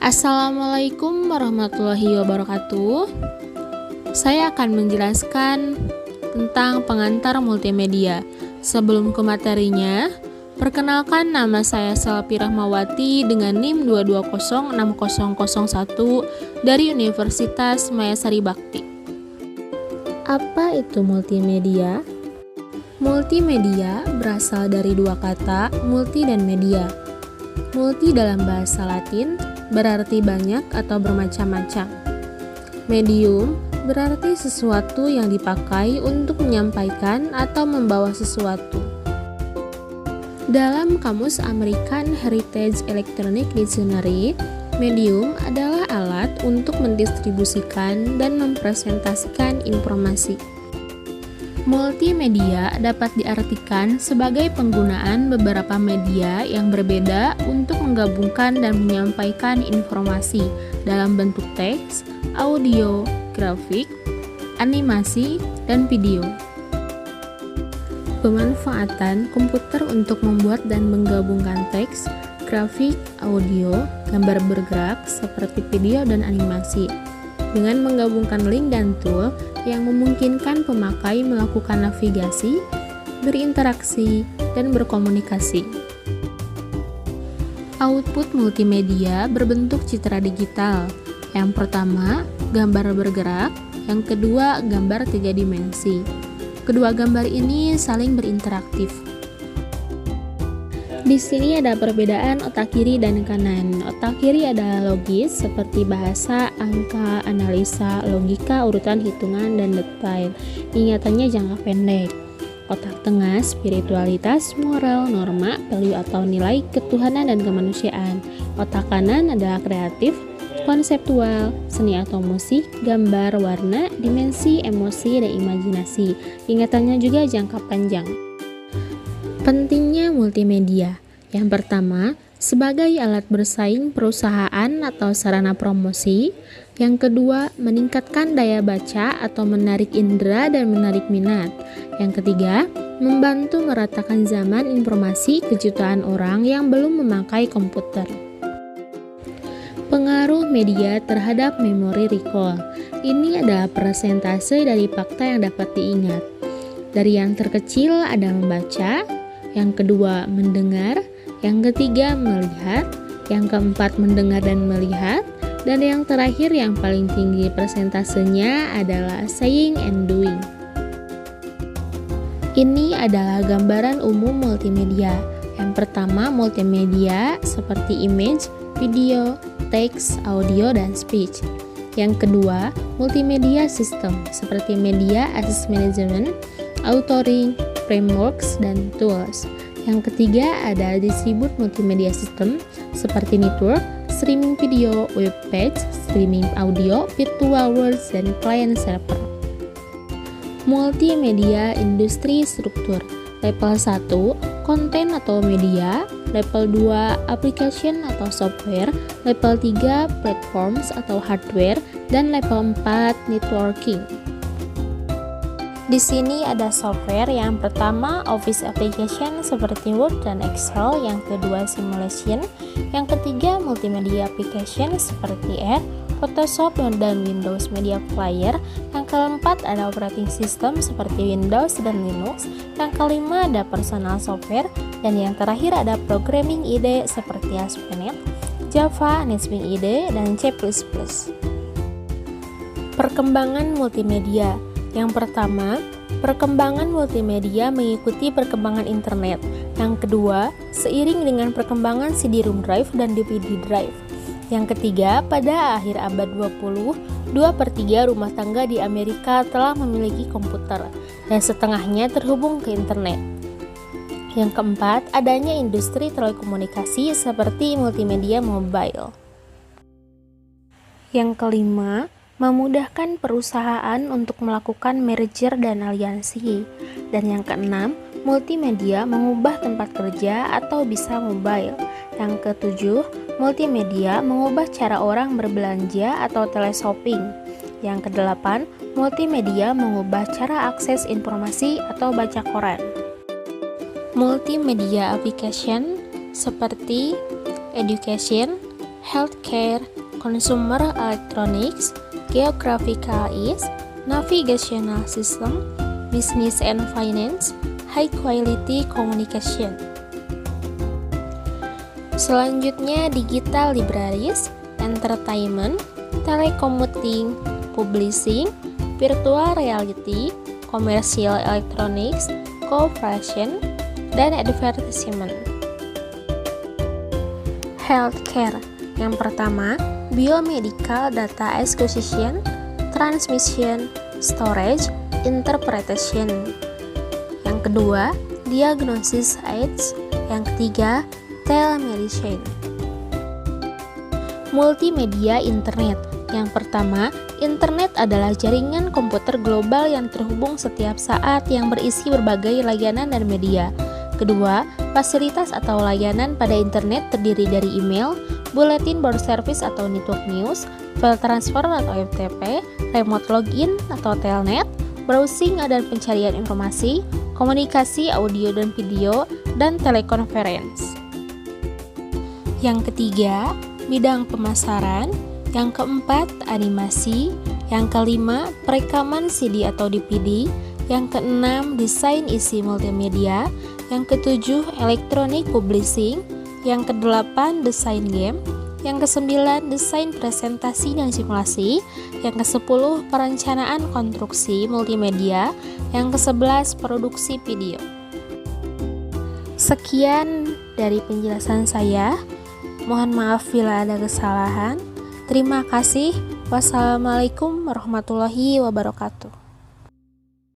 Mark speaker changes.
Speaker 1: Assalamualaikum warahmatullahi wabarakatuh. Saya akan menjelaskan tentang pengantar multimedia. Sebelum ke materinya, perkenalkan nama saya Selvi Rahmawati dengan NIM 2206001 dari Universitas Mayasari Bakti. Apa itu multimedia? Multimedia berasal dari dua kata, multi dan media. Multi dalam bahasa Latin berarti banyak atau bermacam-macam. Medium berarti sesuatu yang dipakai untuk menyampaikan atau membawa sesuatu. Dalam Kamus American Heritage Electronic Dictionary, medium adalah alat untuk mendistribusikan dan mempresentasikan informasi. Multimedia dapat diartikan sebagai penggunaan beberapa media yang berbeda untuk menggabungkan dan menyampaikan informasi dalam bentuk teks, audio, grafik, animasi, dan video. Pemanfaatan komputer untuk membuat dan menggabungkan teks, grafik, audio, gambar bergerak seperti video dan animasi dengan menggabungkan link dan tool yang memungkinkan pemakai melakukan navigasi, berinteraksi, dan berkomunikasi. Output multimedia berbentuk citra digital. Yang pertama, gambar bergerak, yang kedua, gambar 3 dimensi. Kedua gambar ini saling berinteraktif. Di sini ada perbedaan otak kiri dan kanan. Otak kiri adalah logis seperti bahasa, angka, analisa, logika, urutan hitungan, dan detail. Ingatannya jangka pendek. Otak tengah spiritualitas, moral, norma, value atau nilai ketuhanan dan kemanusiaan. Otak kanan adalah kreatif, konseptual, seni atau musik, gambar, warna, dimensi, emosi, dan imajinasi. Ingatannya juga jangka panjang. Pentingnya multimedia. Yang pertama, sebagai alat bersaing perusahaan atau sarana promosi. Yang kedua, meningkatkan daya baca atau menarik indera dan menarik minat. Yang ketiga, membantu meratakan zaman informasi ke jutaan orang yang belum memakai komputer. Pengaruh media terhadap memori recall. Ini adalah persentase dari fakta yang dapat diingat. Dari yang terkecil ada membaca, yang kedua mendengar, yang ketiga melihat, yang keempat mendengar dan melihat, dan yang terakhir yang paling tinggi persentasenya adalah saying and doing. Ini adalah gambaran umum multimedia. Yang pertama, multimedia seperti image, video, teks, audio, dan speech. Yang kedua, multimedia system seperti media access management, authoring, frameworks, dan tools. Yang ketiga ada distribute multimedia system seperti network, streaming video, web page, streaming audio, virtual worlds, dan client server. Multimedia industri struktur. Level 1, konten atau media. Level 2, application atau software. Level 3, platforms atau hardware. Dan level 4, networking. Di sini ada software. Yang pertama Office application seperti Word dan Excel, yang kedua simulation, yang ketiga multimedia application seperti Add, Photoshop, dan Windows Media Player, yang keempat ada operating system seperti Windows dan Linux, yang kelima ada personal software, dan yang terakhir ada programming IDE seperti ASP.NET, Java, NetBeans IDE, dan C++. Perkembangan multimedia. Yang pertama, perkembangan multimedia mengikuti perkembangan internet. Yang kedua, seiring dengan perkembangan CD-ROM drive dan DVD drive. Yang ketiga, pada akhir abad 20, 2/3 rumah tangga di Amerika telah memiliki komputer, dan setengahnya terhubung ke internet. Yang keempat, adanya industri telekomunikasi seperti multimedia mobile. Yang kelima, memudahkan perusahaan untuk melakukan merger dan aliansi. Dan yang keenam, multimedia mengubah tempat kerja atau bisa mobile. Yang ketujuh, multimedia mengubah cara orang berbelanja atau teleshopping. Yang kedelapan, multimedia mengubah cara akses informasi atau baca koran. Multimedia application seperti education, healthcare, consumer electronics, geographical ease, navigational system, business and finance, high quality communication. Selanjutnya digital libraries, entertainment, telecommuting, publishing, virtual reality, commercial electronics, cooperation, dan advertisement. Healthcare. Yang pertama, biomedical data acquisition, transmission, storage, interpretation. Yang kedua, diagnosis aids. Yang ketiga, telemedicine. Multimedia internet. Yang pertama, internet adalah jaringan komputer global yang terhubung setiap saat yang berisi berbagai layanan dan media. Kedua, fasilitas atau layanan pada internet terdiri dari email, bulletin board service atau network news, file transfer atau FTP, remote login atau telnet, browsing dan pencarian informasi, komunikasi audio dan video, dan telekonferensi. Yang ketiga, bidang pemasaran. Yang keempat, animasi. Yang kelima, perekaman CD atau DVD. Yang keenam, desain isi multimedia. Yang ketujuh, elektronik publishing. Yang kedelapan, desain game. Yang kesembilan, desain presentasi dan simulasi. Yang kesepuluh, perencanaan konstruksi multimedia. Yang kesebelas, produksi video. Sekian dari penjelasan saya. Mohon maaf bila ada kesalahan. Terima kasih. Wassalamualaikum warahmatullahi wabarakatuh.